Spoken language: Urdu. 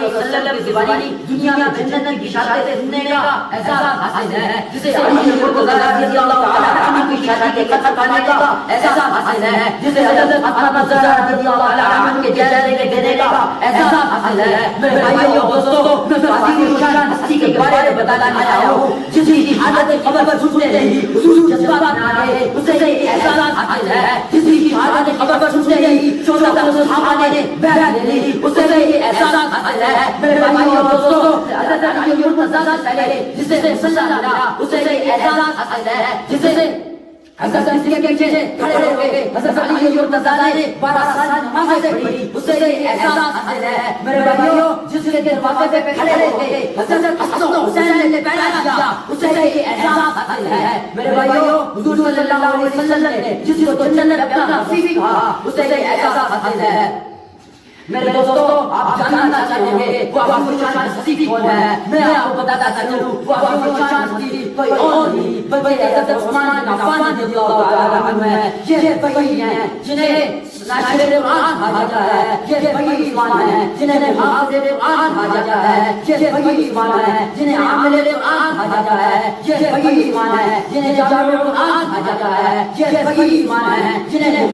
وسلم کی زبانی دنیا میں جنت کی بشارتیں سننے کا اعزاز حاصل ہے، جسے علی مرتضی رضی اللہ تعالی عنہ کی شادی کے قتل پانے کا اعزاز حاصل ہے، جسے حضرت فاطمہ زہرا رضی اللہ تعالی عنہ کے جائزے کے دینے کا اعزاز حاصل ہے۔ میرے بھائیوں دوستوں، میں فاطمی شان ہستی کے بارے میں بتانا آیا ہوں، جس کی شہادت کی خبر سنتے ہی حضور جذبات میں آ گئے، اسے احساس حاصل ہے، جس کی شہادت کی خبر سنتے ہی 14 صحابہ نے بیعت لے لی، اسے احساس حاصل ہے۔ میرے بھائیوں دوستوں، حضرت علی مرتضی سے پہلے جسے مسلح ملا، اسے احساس حاصل ہے، جسے حضرت علی کے پیچھے کھڑے ہو گئے، حضرت علی مرتضی نے 12 سال نمازیں پڑھی، اسے احساس حاصل ہے۔ میرے بھائیوں، جس کے دروازے پہ کھڑے ہو گئے، حضرت حسن و حسین نے بیعت کیا، اسے احساس حاصل ہے۔ میرے بھائیوں، حضور صلی اللہ علیہ وسلم نے جس کو جنت کا نصیب کہا، اسے احساس حاصل ہے۔ میرے دوستوں، آپ جاننا چاہیں گے وہ ابو شان ہستی کون ہے؟ میں آپ کو بتاتا چلوں، وہ ابو شان ہستی کوئی اور نہیں بلکہ حضرت عثمان بن عفان رضی اللہ تعالی عنہ ہے۔ یہ وہی ہیں جنہیں ناشر قرآن کہا جاتا ہے، یہ وہی ایمان ہے جنہیں حافظ قرآن کہا جاتا ہے، یہ وہی ایمان ہے جنہیں عامل قرآن کہا جاتا ہے، یہ وہی ایمان ہے جنہیں جامع قرآن کہا جاتا ہے، یہ وہی ایمان ہے جنہیں